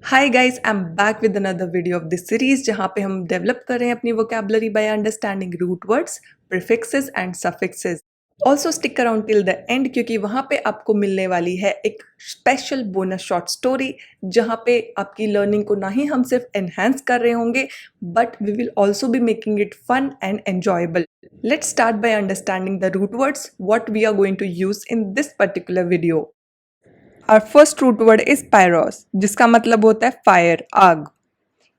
Hi guys, I am back with another video of this series जहाँ पे हम develop कर रहे हैं अपनी vocabulary by understanding root words, prefixes and suffixes. Also stick around till the end क्योंकि वहाँ पे आपको मिलने वाली है एक स्पेशल बोनस शॉर्ट स्टोरी जहाँ पे आपकी लर्निंग को ना ही हम सिर्फ एनहेंस कर रहे होंगे but we will also be making it fun and enjoyable. Let's start by understanding the root words what we are going to use in this particular video. Our first root word is pyros, जिसका मतलब होता है fire, आग।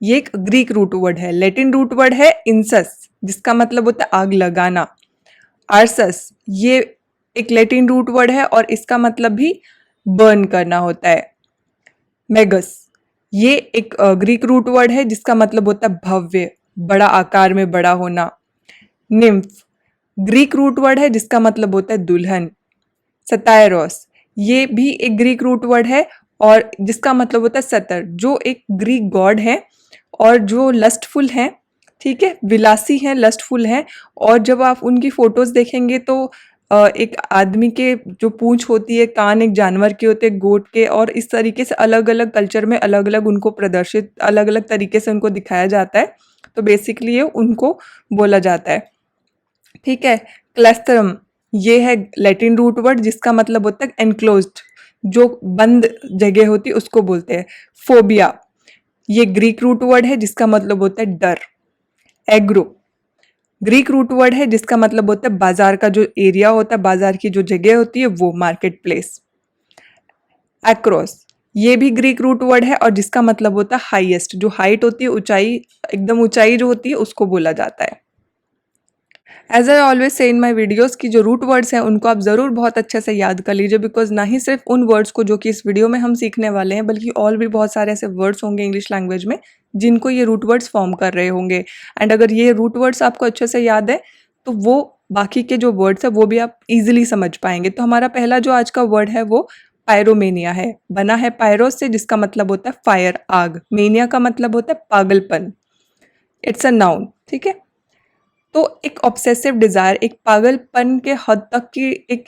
ये एक Greek root word है। Latin root word है इंसस, जिसका मतलब होता है आग लगाना। आर्सस, ये एक लैटिन रूट वर्ड है और इसका मतलब भी बर्न करना होता है। मेगस, ये एक ग्रीक रूट वर्ड है जिसका मतलब होता है भव्य, बड़ा आकार में बड़ा होना। निम्फ, ग्रीक रूट वर्ड है जिसका मतलब होता है दुल्हन। सतायरोस, ये भी एक ग्रीक रूट वर्ड है और जिसका मतलब होता है सतर, जो एक ग्रीक गॉड है और जो लस्टफुल हैं, ठीक है, विलासी हैं, लस्टफुल हैं। और जब आप उनकी फोटोज देखेंगे तो एक आदमी के जो पूंछ होती है, कान एक जानवर के होते हैं, गोट के, और इस तरीके से अलग अलग कल्चर में अलग अलग उनको प्रदर्शित, अलग अलग तरीके से उनको दिखाया जाता है। तो बेसिकली ये उनको बोला जाता है, ठीक है। क्लैस्टरम, ये है लैटिन रूट वर्ड जिसका मतलब होता है एनक्लोज्ड, जो बंद जगह होती है उसको बोलते हैं। फोबिया, ये ग्रीक रूट वर्ड है जिसका मतलब होता है डर। एग्रो, ग्रीक रूट वर्ड है जिसका मतलब होता है बाजार का जो एरिया होता है, बाजार की जो जगह होती है वो, मार्केट प्लेस। एक्रोस, ये भी ग्रीक रूट वर्ड है और जिसका मतलब होता है हाईएस्ट, जो हाइट होती है, ऊंचाई, एकदम ऊंचाई जो होती है उसको बोला जाता है। As I always say in my videos की जो रूट वर्ड्स हैं उनको आप ज़रूर बहुत अच्छे से याद कर लीजिए, बिकॉज ना ही सिर्फ उन वर्ड्स को जो कि इस वीडियो में हम सीखने वाले हैं, बल्कि और भी बहुत सारे ऐसे वर्ड्स होंगे इंग्लिश लैंग्वेज में जिनको ये रूट वर्ड्स फॉर्म कर रहे होंगे। एंड अगर ये रूट वर्ड्स आपको अच्छे से याद है तो वो बाकी के जो वर्ड्स है वो भी आप इजिली समझ पाएंगे। तो हमारा पहला जो आज का वर्ड है वो पायरोमेनिया है। बना है पायरोस से जिसका मतलब होता है फायर, आग। मेनिया का मतलब होता है पागलपन। इट्स अ नाउन, ठीक है। तो एक ऑब्सेसिव डिज़ायर, एक पागलपन के हद तक की एक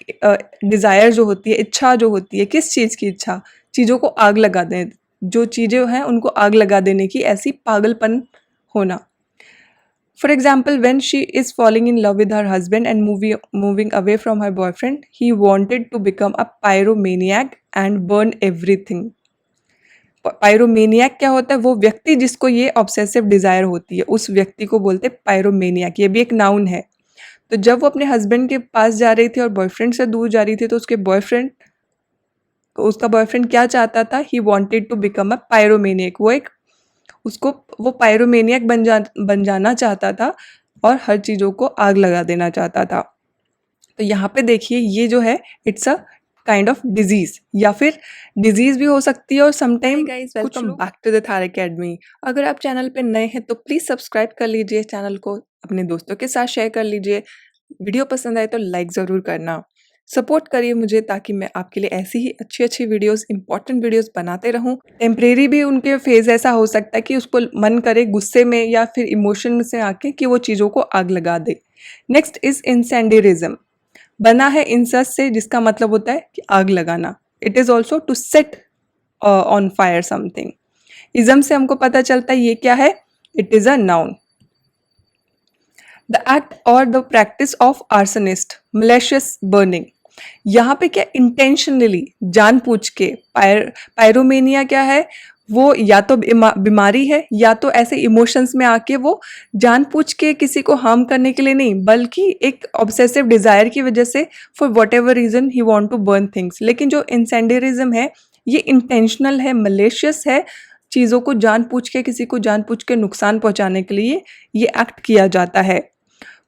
डिज़ायर जो होती है, इच्छा जो होती है, किस चीज़ की इच्छा? चीज़ों को आग लगा दें, जो चीज़ें हैं उनको आग लगा देने की ऐसी पागलपन होना। For example, when she is falling in love with her husband and moving away from her boyfriend, he wanted to become a pyromaniac and burn everything. Pyromaniac क्या होता है? वो व्यक्ति जिसको ये ऑब्सेसिव डिजायर होती है, उस व्यक्ति को बोलते हैं पायरोमेनियक। ये भी एक नाउन है। तो जब वो अपने हस्बैंड के पास जा रही थी और बॉयफ्रेंड से दूर जा रही थी, तो उसका बॉयफ्रेंड क्या चाहता था? He wanted to become a pyromaniac. वो पायरोमेनियक बन जाना चाहता था और हर चीज़ों को आग लगा देना चाहता था। तो यहाँ पे देखिए, ये जो है it's a kind of disease, या फिर डिजीज भी हो सकती है। और समटाइम गाइस, कुछ welcome back to the Thar academy. अगर आप चैनल पे नए हैं तो प्लीज सब्सक्राइब कर लीजिए, चैनल को अपने दोस्तों के साथ शेयर कर लीजिए। वीडियो पसंद आए तो लाइक ज़रूर करना। सपोर्ट करिए मुझे ताकि मैं आपके लिए ऐसी ही अच्छी अच्छी वीडियोस, इंपॉर्टेंट वीडियोस बनाते रहूं। टेम्परेरी भी उनके फेज ऐसा हो सकता है कि उसको मन करे गुस्से में या फिर इमोशन से आके कि वो चीज़ों को आग लगा दे। Next is इंसेंडरिज्म। बना है इंसस से जिसका मतलब होता है कि आग लगाना। It is also to set on fire something. Ism से हमको पता चलता है ये क्या है? It is a noun. The act और the practice of arsonist, malicious burning. यहाँ पे क्या, इंटेंशनली, जानबूझ के। पायरोमेनिया क्या है? वो या तो बीमारी है या तो ऐसे इमोशंस में आके वो जानबूझ के किसी को हार्म करने के लिए नहीं, बल्कि एक ऑब्सेसिव डिजायर की वजह से, for whatever reason he want to burn things. लेकिन जो इंसेंडरिज्म है ये इंटेंशनल है, मलेशियस है। चीज़ों को जानबूझ के, किसी को जानबूझ के नुकसान पहुंचाने के लिए ये एक्ट किया जाता है।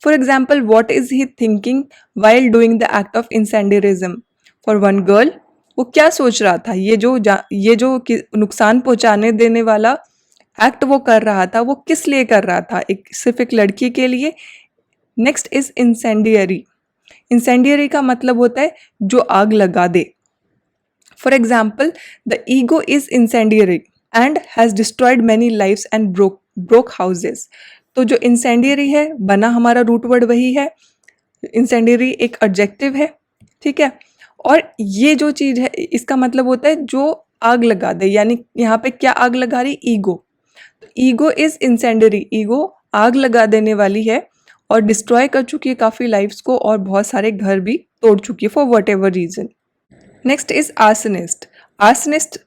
For example, what is he thinking while doing the act of incendiarism? For one girl, वो क्या सोच रहा था? ये जो नुकसान पहुंचाने देने वाला एक्ट वो कर रहा था, वो किस लिए कर रहा था? एक सिर्फ एक लड़की के लिए। Next is incendiary. इंसेंडियरी का मतलब होता है जो आग लगा दे। For example, the ego is incendiary and has destroyed many lives and broke houses. तो जो इंसेंडियरी है, बना हमारा रूट वर्ड वही है। इंसेंडियरी एक एडजेक्टिव है, ठीक है। और ये जो चीज़ है इसका मतलब होता है जो आग लगा दे, यानी यहाँ पे क्या आग लगा रही? ईगो। ईगो इज इंसेंडरी, ईगो आग लगा देने वाली है और डिस्ट्रॉय कर चुकी है काफ़ी लाइफ्स को और बहुत सारे घर भी तोड़ चुकी है for whatever reason. Next is arsonist. Arsonist,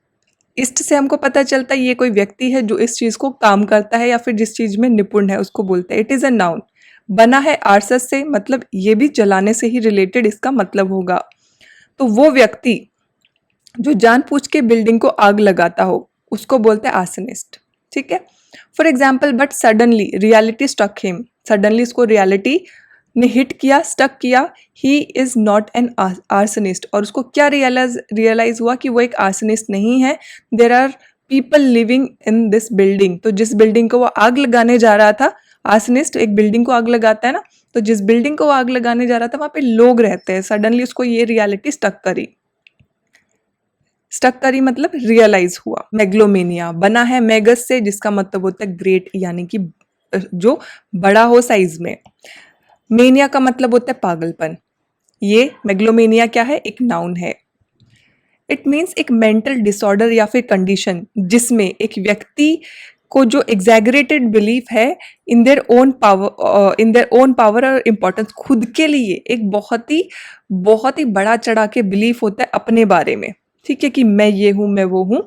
ist से हमको पता चलता है ये कोई व्यक्ति है जो इस चीज़ को काम करता है या फिर जिस चीज़ में निपुण है उसको बोलते हैं। इट इज़ अ नाउन, बना है आर्सस से, मतलब ये भी जलाने से ही रिलेटेड इसका मतलब होगा। तो वो व्यक्ति जो जानबूझ के बिल्डिंग को आग लगाता हो उसको बोलते हैं आर्सनिस्ट। ठीक है। For example, but suddenly reality stuck him, suddenly इसको रियलिटी ने हिट किया, स्टक किया, he is not an arsonist, और उसको क्या रियलाइज हुआ कि वो एक आर्सनिस्ट नहीं है। There are people living in this building, तो जिस बिल्डिंग को वो आग लगाने जा रहा था, आर्सनिस्ट एक बिल्डिंग को आग लगाता है ना, तो जिस बिल्डिंग को वो आग लगाने जा रहा था वहां पे लोग रहते हैं। सडनली उसको ये रियलिटी स्टक करी, स्टक करी मतलब रियलाइज हुआ। मेग्लोमेनिया, बना है मेगस से, जिसका मतलब होता है ग्रेट, यानी कि जो बड़ा हो साइज में। मेनिया का मतलब होता है पागलपन। ये मेग्लोमेनिया क्या है? एक नाउन है। इट मीन्स एक मेंटल डिसऑर्डर या फिर कंडीशन जिसमें एक व्यक्ति को जो एग्जैगरेटेड बिलीफ है इन देयर ओन पावर और इम्पोर्टेंस, खुद के लिए एक बहुत ही बड़ा चढ़ा के बिलीफ होता है अपने बारे में। ठीक है, कि मैं ये हूं, मैं वो हूं,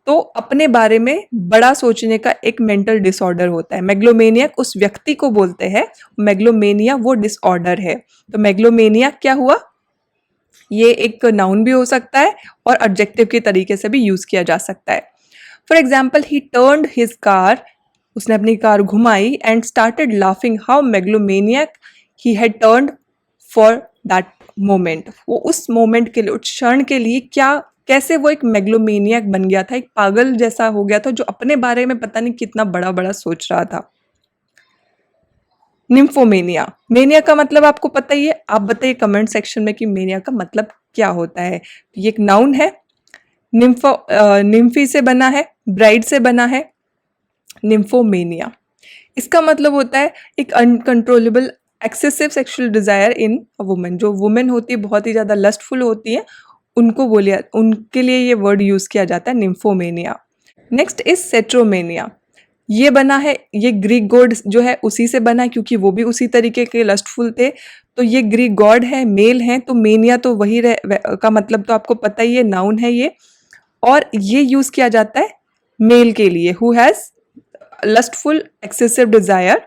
तो अपने बारे में बड़ा सोचने का एक मेंटल डिसऑर्डर होता है। मेग्लोमेनियक उस व्यक्ति को बोलते हैं, मेग्लोमेनिया वो डिसऑर्डर है। तो मेग्लोमेनिया क्या हुआ? ये एक नाउन भी हो सकता है और एडजेक्टिव के तरीके से भी यूज किया जा सकता है। For example, he turned his car, उसने अपनी कार घुमाई, and started laughing how megalomaniac he had turned for that moment. वो उस मोमेंट के लिए, उस क्षण के लिए क्या, कैसे वो एक मेग्लोमेनियक बन गया था, एक पागल जैसा हो गया था जो अपने बारे में पता नहीं कितना बड़ा बड़ा सोच रहा था। निम्फोमेनिया, मेनिया का मतलब आपको पता ही है, आप बताइए कमेंट सेक्शन में कि मेनिया का मतलब क्या होता है। ये एक नाउन है, निम्फी से बना है, ब्राइड से बना है, निम्फोमेनिया। इसका मतलब होता है एक uncontrollable excessive sexual desire in a woman. जो वुमेन होती है बहुत ही ज्यादा लस्टफुल होती है, उनको बोलिए, उनके लिए ये वर्ड यूज किया जाता है, निम्फोमेनिया। Next is सेट्रोमेनिया। ये बना है, ये ग्रीक गॉड जो है उसी से बना है, क्योंकि वो भी उसी तरीके के लस्टफुल थे। तो ये ग्रीक गॉड है, मेल है, तो मेनिया तो वही का मतलब तो आपको पता ही है, नाउन है ये। और ये यूज किया जाता है मेल के लिए, who has lustful excessive desire,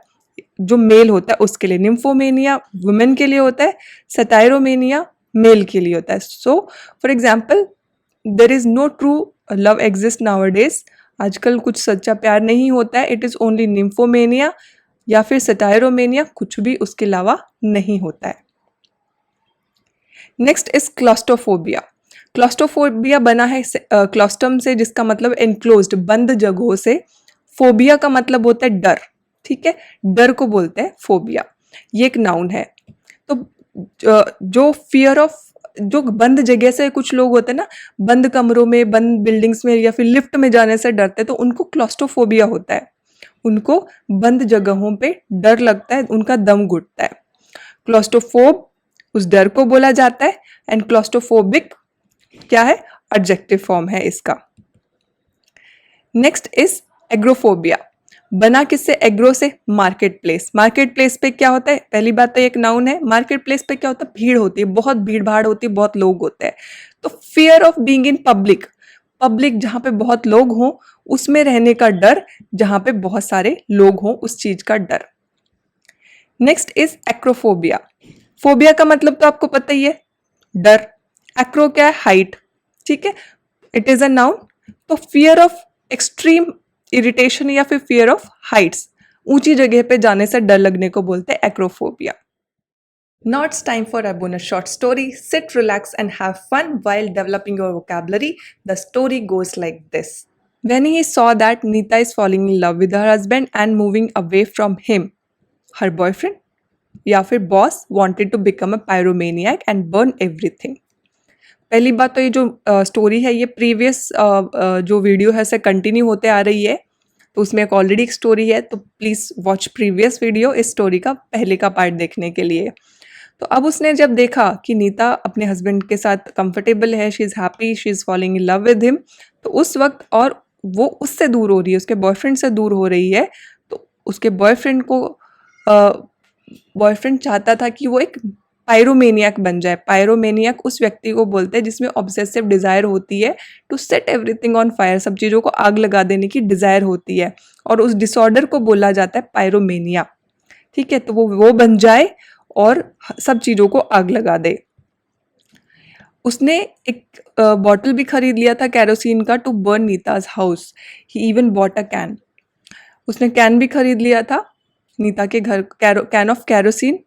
जो मेल होता है उसके लिए। निम्फोमेनिया वुमेन के लिए होता है, सटायरोमेनिया मेल के लिए होता है। So for example, there is no true love exist nowadays, आजकल कुछ सच्चा प्यार नहीं होता है। इट इज ओनली निम्फोमेनिया या फिर सटायरोमेनिया, कुछ भी उसके अलावा नहीं होता है। Next is claustrophobia. क्लॉस्ट्रोफोबिया बना है क्लॉस्टम से, जिसका मतलब एनक्लोज्ड, बंद जगहों से। फोबिया का मतलब होता है डर। ठीक है, डर को बोलते हैं फोबिया। ये एक नाउन है। तो जो फियर ऑफ, जो बंद जगह से कुछ लोग होते हैं ना, बंद कमरों में, बंद बिल्डिंग्स में या फिर लिफ्ट में जाने से डरते हैं, तो उनको क्लॉस्ट्रोफोबिया होता है। उनको बंद जगहों पे डर लगता है, उनका दम घुटता है। क्लॉस्ट्रोफोब उस डर को बोला जाता है, एंड क्लॉस्ट्रोफोबिक क्या है? एडजेक्टिव फॉर्म है इसका। Next is agoraphobia. बना किससे? एग्रो से, मार्केट प्लेस। मार्केट प्लेस पे क्या होता है? पहली बात तो एक नाउन है। मार्केट प्लेस पे क्या होता है? भीड़ होती है, बहुत भीड़ भाड़ होती है, बहुत लोग होते हैं। तो fear of being in public, public जहां पे बहुत लोग हों उसमें रहने का डर, जहां पे बहुत सारे लोग हों उस चीज का डर। Next is acrophobia. फोबिया का मतलब तो आपको पता ही है, डर। एक्रो क्या है? हाइट। ठीक है, इट इज अ नाउन। तो फियर ऑफ एक्सट्रीम इरिटेशन या फिर फियर ऑफ हाइट्स, ऊंची जगह पे जाने से डर लगने को बोलते हैं acrophobia. Now it's time for a bonus short story. Sit, relax, and have fun while developing your vocabulary. The story goes like this. When he saw that Neeta is falling in love with her husband and moving away from him, her boyfriend या फिर boss wanted to become a pyromaniac and burn everything. पहली बात तो ये जो story है ये previous जो वीडियो है से कंटिन्यू होते आ रही है, तो उसमें एक ऑलरेडी एक स्टोरी है, तो प्लीज़ वॉच प्रीवियस वीडियो इस स्टोरी का पहले का पार्ट देखने के लिए। तो अब उसने जब देखा कि नीता अपने हस्बैंड के साथ कंफर्टेबल है, she is happy, she is following in love with him, तो उस वक्त, और वो उससे दूर हो रही है, उसके बॉयफ्रेंड से दूर हो रही है, तो उसके बॉयफ्रेंड को बॉयफ्रेंड चाहता था कि वो एक पायरोमेनियक बन जाए। पायरोमेनियक उस व्यक्ति को बोलते हैं जिसमें ऑब्सेसिव डिजायर होती है to set everything on fire, सब चीज़ों को आग लगा देने की डिजायर होती है, और उस डिसऑर्डर को बोला जाता है पायरोमेनिया। ठीक है, तो वो बन जाए और सब चीज़ों को आग लगा दे। उसने एक बॉटल भी खरीद लिया था केरोसिन का to burn Neeta's house. He even bought a can. उसने कैन भी खरीद लिया था नीता के घर, कैन ऑफ केरोसिन,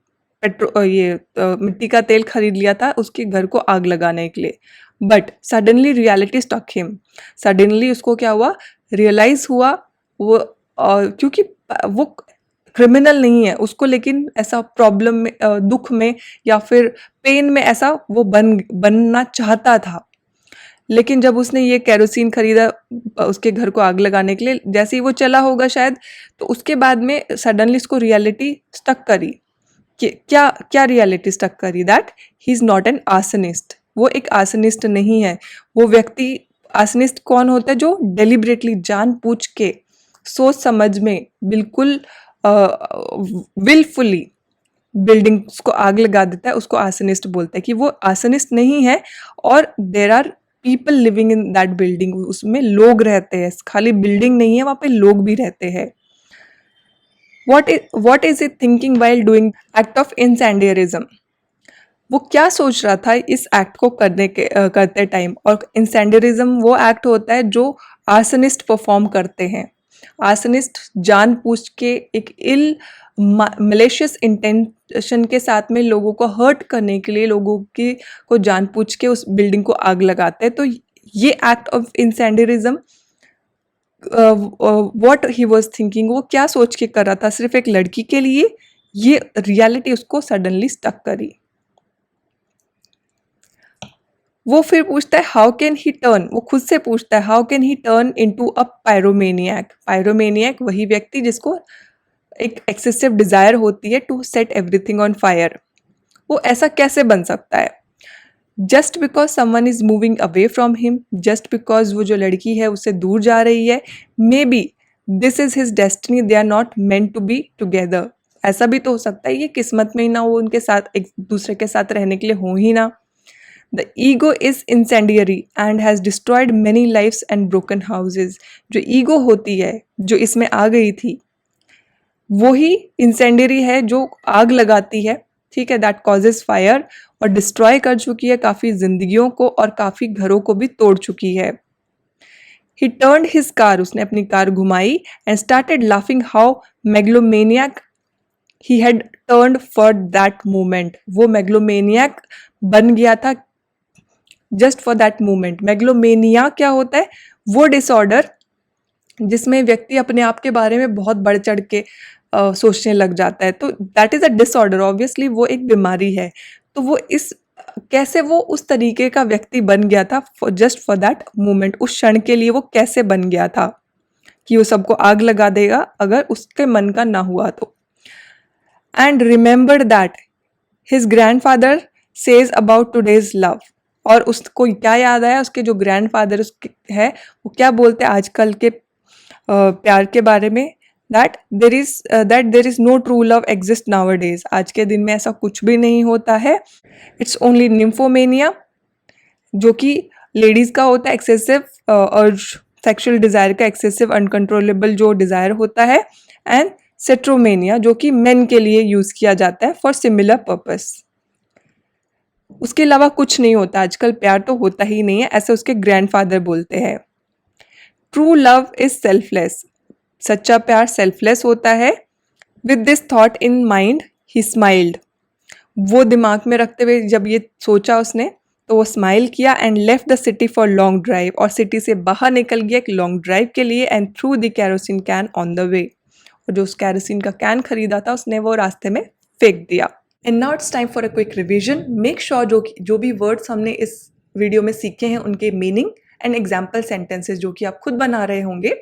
मिट्टी का तेल खरीद लिया था उसके घर को आग लगाने के लिए। But suddenly reality stuck him. Suddenly उसको क्या हुआ, रियलाइज हुआ वो, क्योंकि वो क्रिमिनल नहीं है उसको, लेकिन ऐसा प्रॉब्लम में, दुख में या फिर पेन में ऐसा वो बनना चाहता था। लेकिन जब उसने ये केरोसिन खरीदा उसके घर को आग लगाने के लिए, जैसे ही वो चला होगा शायद, तो उसके बाद में सडनली उसको रियलिटी स्टक करी। क्या क्या रियलिटी स्टक करी, that he is not an arsonist. वो एक आर्सनिस्ट नहीं है। वो व्यक्ति, आर्सनिस्ट कौन होता है, जो डेलिबरेटली जानबूझ के सोच समझ में बिल्कुल विलफुली बिल्डिंग्स को आग लगा देता है, उसको आर्सनिस्ट बोलते हैं। कि वो आर्सनिस्ट नहीं है, और there are people living in that building, उसमें लोग रहते हैं, खाली बिल्डिंग नहीं है, वहां पे लोग भी रहते हैं। what is it thinking while doing act of incendiarism? वो क्या सोच रहा था इस एक्ट को करते टाइम। और इंसेंडरिज्म वो एक्ट होता है जो आर्सनिस्ट परफॉर्म करते हैं। आर्सनिस्ट जानबूझ के एक इल मलेशियस इंटेंशन के साथ में लोगों को हर्ट करने के लिए, लोगों की को जानबूझ के उस बिल्डिंग को आग लगाते हैं। तो ये act of incendiarism, what he was thinking, वो क्या सोच के कर रहा था सिर्फ एक लड़की के लिए, ये रियलिटी उसको सडनली स्टक करी। वो फिर पूछता है हाउ कैन ही टर्न, वो खुद से पूछता है how can he turn into a pyromaniac. Pyromaniac वही व्यक्ति जिसको एक एक्सेसिव डिजायर होती है to set everything on fire. वो ऐसा कैसे बन सकता है? Just because someone is moving away from him, just because वो जो लड़की है उससे दूर जा रही है, maybe this is his destiny, they are not meant to be together. ऐसा भी तो हो सकता है ये किस्मत में ही ना, वो उनके साथ एक दूसरे के साथ रहने के लिए हो ही ना। The ego is incendiary and has destroyed many lifes and broken houses. जो ईगो होती है जो इसमें आ गई थी, वो ही इंसेंडियरी है जो आग लगाती है। ठीक है, दैट कॉजेज फायर, और डिस्ट्रॉय कर चुकी है काफी जिंदगियों को और काफी घरों को भी तोड़ चुकी है। ही टर्न्ड हिज कार, उसने अपनी कार घुमाई, and started laughing how megalomaniac he had turned for that moment. वो मेगलोमेनियक बन गया था just for that moment. Megalomania क्या होता है? वो डिसऑर्डर जिसमें व्यक्ति अपने आप के बारे में बहुत बढ़ चढ़ के सोचने लग जाता है। तो that is a disorder, obviously वो एक बीमारी है। तो वो इस कैसे वो उस तरीके का व्यक्ति बन गया था जस्ट फॉर दैट मोमेंट, उस क्षण के लिए वो कैसे बन गया था कि वो सबको आग लगा देगा अगर उसके मन का ना हुआ तो। And remember that his grandfather says about today's love, और उसको क्या याद आया, उसके जो ग्रैंडफादर है वो क्या बोलते हैं आजकल के प्यार के बारे में, that there is no true love exist nowadays. आज के दिन में ऐसा कुछ भी नहीं होता है। इट्स ओनली निम्फोमेनिया, जो कि लेडीज का होता है, एक्सेसिव और सेक्सुअल डिजायर का एक्सेसिव अनकंट्रोलेबल जो डिजायर होता है, एंड सेट्रोमेनिया जो कि मेन के लिए यूज किया जाता है फॉर सिमिलर पर्पस। उसके अलावा कुछ नहीं होता, आजकल प्यार तो होता ही नहीं है, ऐसे उसके ग्रैंडफादर बोलते हैं। ट्रू लव इज सेल्फलेस, सच्चा प्यार सेल्फलेस होता है। With this thought in mind he smiled, वो दिमाग में रखते हुए जब ये सोचा उसने तो वो स्माइल किया and left the city for long drive, और सिटी से बाहर निकल गया एक लॉन्ग ड्राइव के लिए, and through the kerosene can on the way, और जो उस कैरोसिन का कैन खरीदा था उसने वो रास्ते में फेंक दिया। And now it's time for a quick revision. Make sure जो भी वर्ड्स हमने इस वीडियो में सीखे हैं उनके मीनिंग एंड एग्जाम्पल सेंटेंसेस जो कि आप खुद बना रहे होंगे,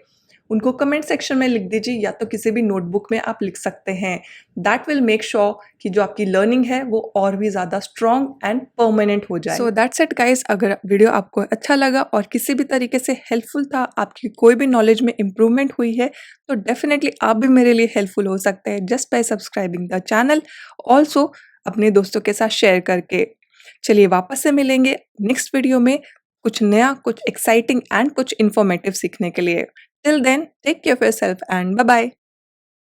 उनको कमेंट सेक्शन में लिख दीजिए या तो किसी भी नोटबुक में आप लिख सकते हैं। दैट विल मेक श्योर कि जो आपकी लर्निंग है वो और भी ज़्यादा स्ट्रॉन्ग एंड परमानेंट हो जाए। सो दैट्स इट गाइस, अगर वीडियो आपको अच्छा लगा और किसी भी तरीके से हेल्पफुल था, आपकी कोई भी नॉलेज में इम्प्रूवमेंट हुई है, तो डेफिनेटली आप भी मेरे लिए हेल्पफुल हो सकते हैं just by subscribing the channel, also अपने दोस्तों के साथ शेयर करके। चलिए वापस से मिलेंगे नेक्स्ट वीडियो में कुछ नया, कुछ एक्साइटिंग एंड कुछ इन्फॉर्मेटिव सीखने के लिए। Till then take care of yourself and bye bye.